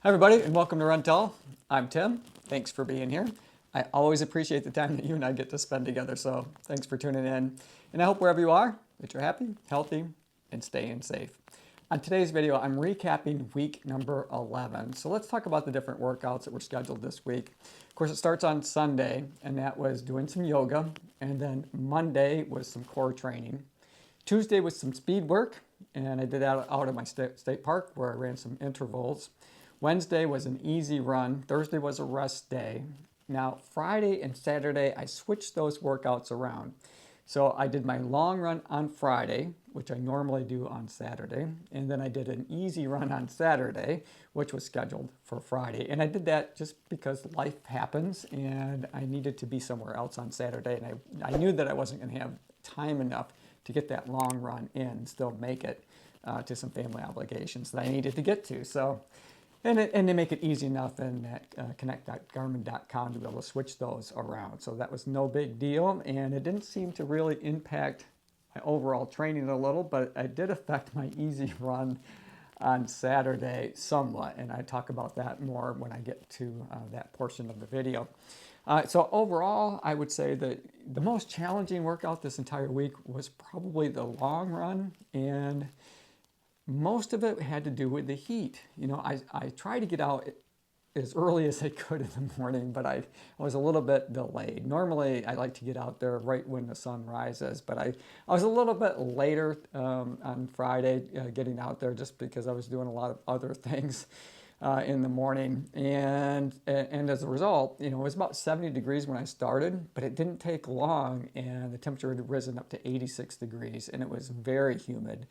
Hi everybody and welcome to Run Tell. I'm Tim. Thanks for being here. I always appreciate the time that you and I get to spend together, so thanks for tuning in. And I hope wherever you are that you're happy, healthy, and staying safe. On today's video, I'm recapping week number 11. So let's talk about the different workouts that were scheduled this week. Of course, it starts on Sunday, and that was doing some yoga. And then Monday was some core training. Tuesday was some speed work, and I did that out at my state park where I ran some intervals. Wednesday was an easy run. Thursday was a rest day. Now, Friday and Saturday, I switched those workouts around. So I did my long run on Friday, which I normally do on Saturday. And then I did an easy run on Saturday, which was scheduled for Friday. And I did that just because life happens and I needed to be somewhere else on Saturday. And I knew that I wasn't going to have time enough to get that long run in and still make it to some family obligations that I needed to get to. So. And they make it easy enough in connect.garmin.com to be able to switch those around. So that was no big deal. And it didn't seem to really impact my overall training a little, but it did affect my easy run on Saturday somewhat. And I talk about that more when I get to that portion of the video. So overall, I would say that the most challenging workout this entire week was probably the long run, and most of it had to do with the heat. You know, I tried to get out as early as I could in the morning, but I was a little bit delayed. Normally, I like to get out there right when the sun rises, but I was a little bit later on Friday getting out there just because I was doing a lot of other things in the morning. And as a result, you know, it was about 70 degrees when I started, but it didn't take long, and the temperature had risen up to 86 degrees, and it was very humid.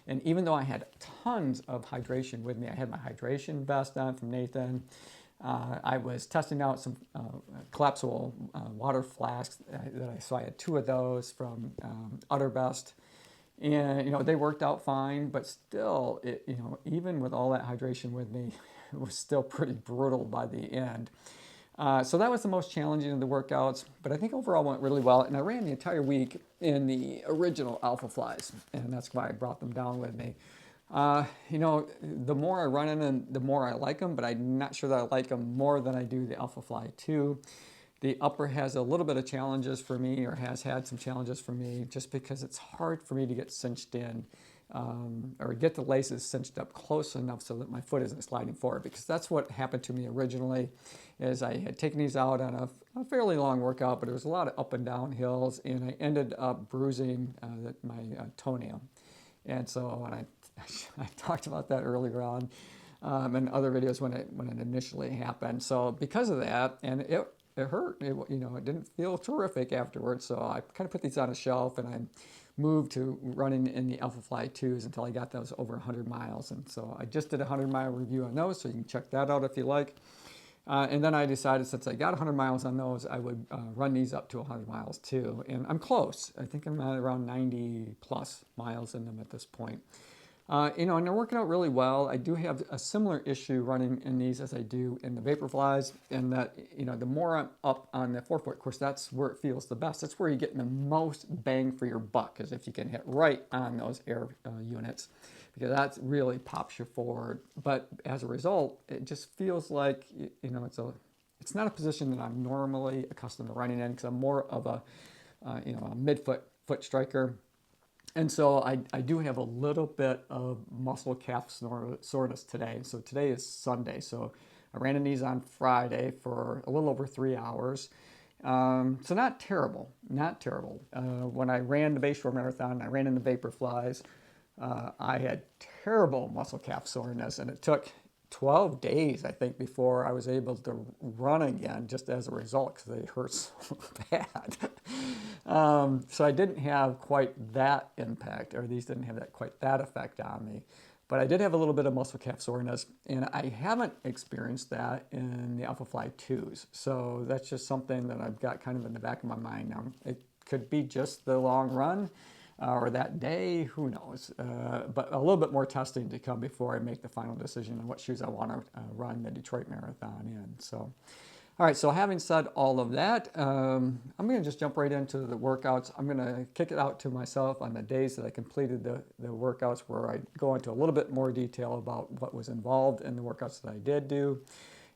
And even though I had tons of hydration with me, I had my hydration vest on from Nathan. I was testing out some collapsible water flasks so I had 2 of those from Best. And, you know, they worked out fine, but still, you know, even with all that hydration with me, it was still pretty brutal by the end. So that was the most challenging of the workouts, but I think overall went really well. And I ran the entire week in the original Alpha Flies, and that's why I brought them down with me. You know, the more I run in them, the more I like them, but I'm not sure that I like them more than I do the Alpha Fly 2. The upper has a little bit of challenges for me, or has had some challenges for me, just because it's hard for me to get cinched in or get the laces cinched up close enough so that my foot isn't sliding forward, because that's what happened to me originally. Is I had taken these out on a fairly long workout, but it was a lot of up and down hills, and I ended up bruising my toenail. And so I talked about that earlier on in other videos when it initially happened. So because of that, and it hurt. You know, it didn't feel terrific afterwards. So I kind of put these on a shelf, and I moved to running in the Alpha Fly 2s until I got those over 100 miles. And so I just did a 100-mile review on those, so you can check that out if you like. And then I decided, since I got 100 miles on those, I would run these up to 100 miles too. And I'm close. I think I'm at around 90 plus miles in them at this point. You know, and they're working out really well. I do have a similar issue running in these as I do in the Vaporflies, and that, you know, the more I'm up on the forefoot, of course, that's where it feels the best. That's where you're getting the most bang for your buck, is if you can hit right on those air units, because that really pops you forward. But as a result, it just feels like, you know, it's not a position that I'm normally accustomed to running in, because I'm more of a, you know, a midfoot striker. And so I do have a little bit of muscle calf soreness today. So today is Sunday. So I ran in these on Friday for a little over 3 hours. So not terrible, not terrible. When I ran the Bayshore Marathon, I ran in the Vaporflies. I had terrible muscle calf soreness, and it took 12 days, I think, before I was able to run again, just as a result, because they hurt so bad. So I didn't have quite that impact, or these didn't have quite that effect on me. But I did have a little bit of muscle calf soreness, and I haven't experienced that in the Alpha Fly 2s. So that's just something that I've got kind of in the back of my mind now. It could be just the long run, or that day, who knows. But a little bit more testing to come before I make the final decision on what shoes I want to run the Detroit Marathon in. So All right, so having said all of that, I'm going to just jump right into the workouts. I'm going to kick it out to myself on the days that I completed the workouts, where I go into a little bit more detail about what was involved in the workouts that I did do,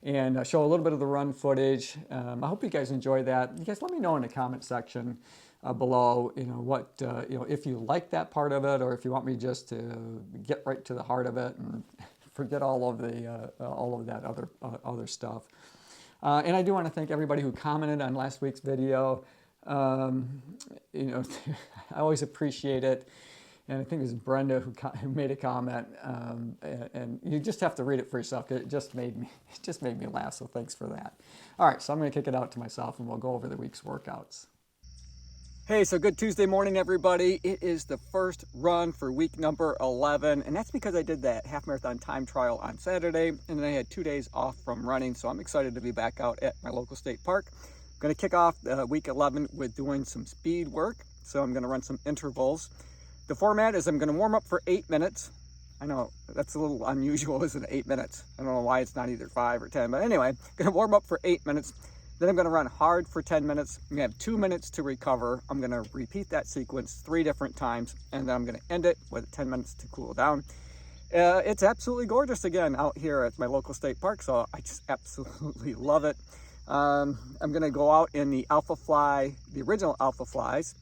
and show a little bit of the run footage. I hope you guys enjoy that. You guys let me know in the comment section below, what, if you like that part of it, or if you want me just to get right to the heart of it and forget all of that other stuff. And I do want to thank everybody who commented on last week's video. I always appreciate it. And I think it was Brenda who made a comment. And you just have to read it for yourself. It just made me laugh. So thanks for that. All right, so I'm going to kick it out to myself, and we'll go over the week's workouts. Hey, so good Tuesday morning, everybody. It is the first run for week number 11, and that's because I did that half marathon time trial on Saturday, and then I had 2 days off from running, so I'm excited to be back out at my local state park. I'm going to kick off week 11 with doing some speed work, so I'm going to run some intervals. The format is I'm going to warm up for 8 minutes. I know that's a little unusual, isn't it? 8 minutes. I don't know why it's not either 5 or 10, but anyway, I'm going to warm up for 8 minutes. Then I'm going to run hard for 10 minutes. I'm going to have 2 minutes to recover. I'm going to repeat that sequence 3 different times, and then I'm going to end it with 10 minutes to cool down. It's absolutely gorgeous again out here at my local state park, so I just absolutely love it. I'm going to go out in the Alpha Fly, the original Alpha Flies.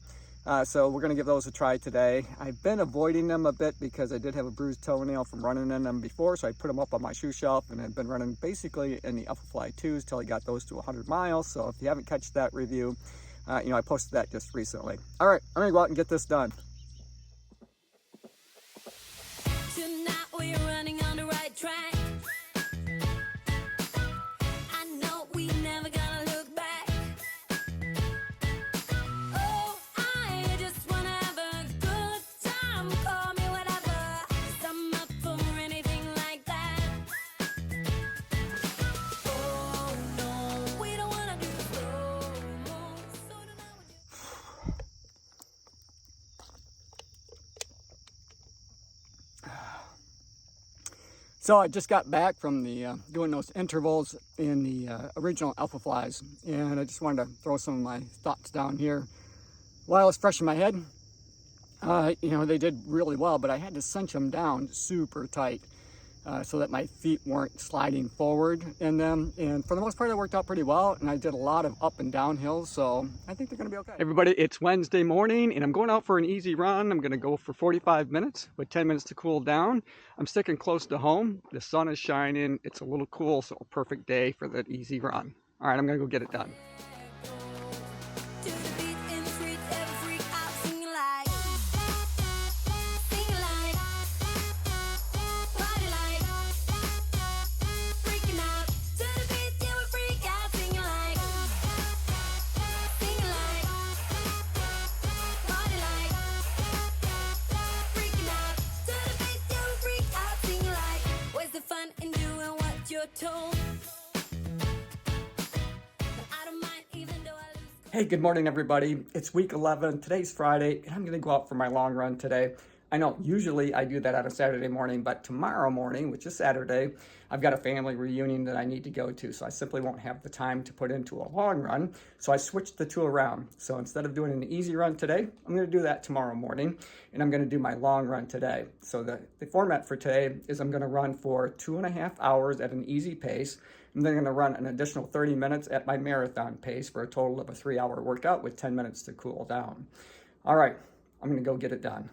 So we're going to give those a try today. I've been avoiding them a bit because I did have a bruised toenail from running in them before, so I put them up on my shoe shelf, and I've been running basically in the Alpha Fly 2s till I got those to 100 miles. So if you haven't catched that review, I posted that just recently. All right, I'm going to go out and get this done. Tonight we're running on the right track. So I just got back from the doing those intervals in the original Alpha Flies, and I just wanted to throw some of my thoughts down here while it's fresh in my head. They did really well, but I had to cinch them down super tight so that my feet weren't sliding forward in them. And for the most part, it worked out pretty well, and I did a lot of up and down hills, so I think they're going to be okay. Everybody, it's Wednesday morning, and I'm going out for an easy run. I'm going to go for 45 minutes with 10 minutes to cool down. I'm sticking close to home. The sun is shining. It's a little cool, so a perfect day for that easy run. All right, I'm going to go get it done. Hey, good morning, everybody. It's week 11. Today's Friday, and I'm going to go out for my long run today. I know usually I do that on a Saturday morning, but tomorrow morning, which is Saturday, I've got a family reunion that I need to go to, so I simply won't have the time to put into a long run. So I switched the two around. So instead of doing an easy run today, I'm going to do that tomorrow morning, and I'm going to do my long run today. So the format for today is I'm going to run for 2.5 hours at an easy pace. I'm then going to run an additional 30 minutes at my marathon pace for a total of a 3-hour workout with 10 minutes to cool down. All right, I'm going to go get it done.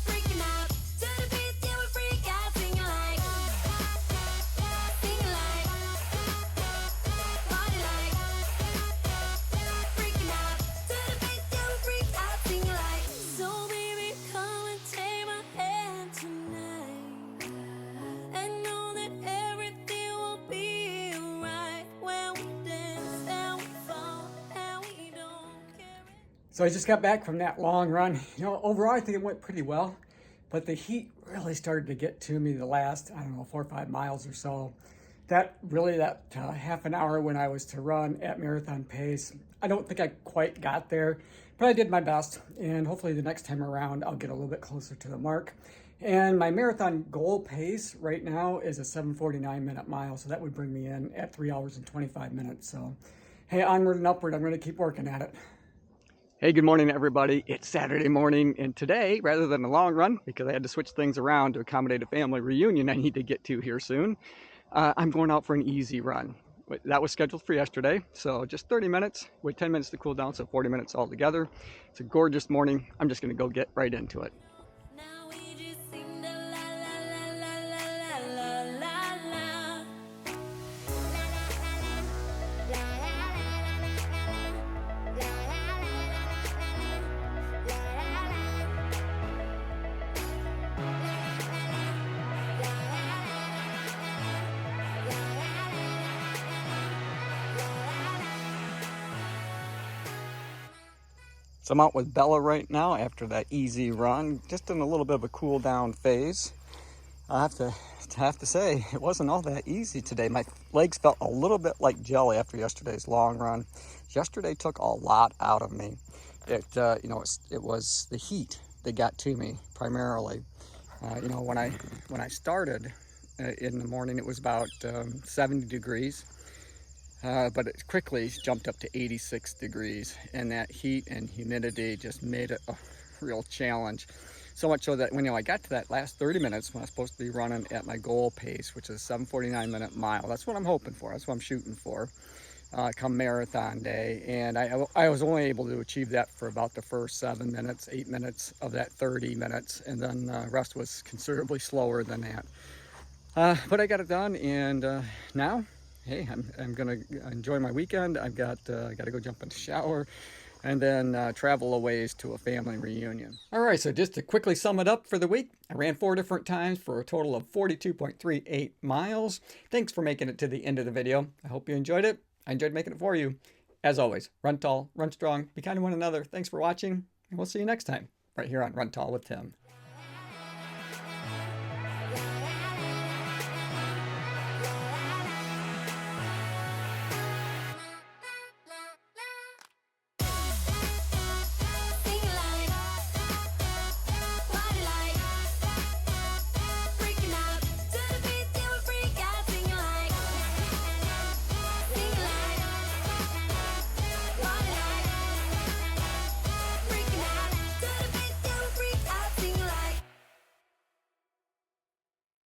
Freaking out. So I just got back from that long run. You know, overall I think it went pretty well, but the heat really started to get to me the last, I don't know, 4 or 5 miles or so. That half an hour when I was to run at marathon pace, I don't think I quite got there, but I did my best, and hopefully the next time around I'll get a little bit closer to the mark. And my marathon goal pace right now is a 7:49 minute mile, so that would bring me in at 3 hours and 25 minutes. So hey, onward and upward, I'm going to keep working at it. Hey, good morning, everybody. It's Saturday morning, and today, rather than a long run, because I had to switch things around to accommodate a family reunion I need to get to here soon, I'm going out for an easy run. That was scheduled for yesterday, so just 30 minutes with 10 minutes to cool down, so 40 minutes altogether. It's a gorgeous morning. I'm just going to go get right into it. Now we just sing the la la la la la la la la. So I'm out with Bella right now after that easy run, just in a little bit of a cool down phase. I have to say, it wasn't all that easy today. My legs felt a little bit like jelly after yesterday's long run. Yesterday took a lot out of me. It was the heat that got to me primarily. When I started in the morning, it was about 70 degrees. But it quickly jumped up to 86 degrees, and that heat and humidity just made it a real challenge. So much so that when I got to that last 30 minutes when I was supposed to be running at my goal pace, which is a 7:49 minute mile, that's what I'm hoping for, that's what I'm shooting for come marathon day. And I was only able to achieve that for about the first 7 minutes, 8 minutes of that 30 minutes, and then the rest was considerably slower than that. But I got it done, and now, hey, I'm gonna enjoy my weekend. I got to go jump in the shower and then travel a ways to a family reunion. All right, so just to quickly sum it up for the week, I ran 4 different times for a total of 42.38 miles. Thanks for making it to the end of the video. I hope you enjoyed it. I enjoyed making it for you. As always, run tall, run strong, be kind to one another. Thanks for watching, and we'll see you next time right here on Run Tall with Tim.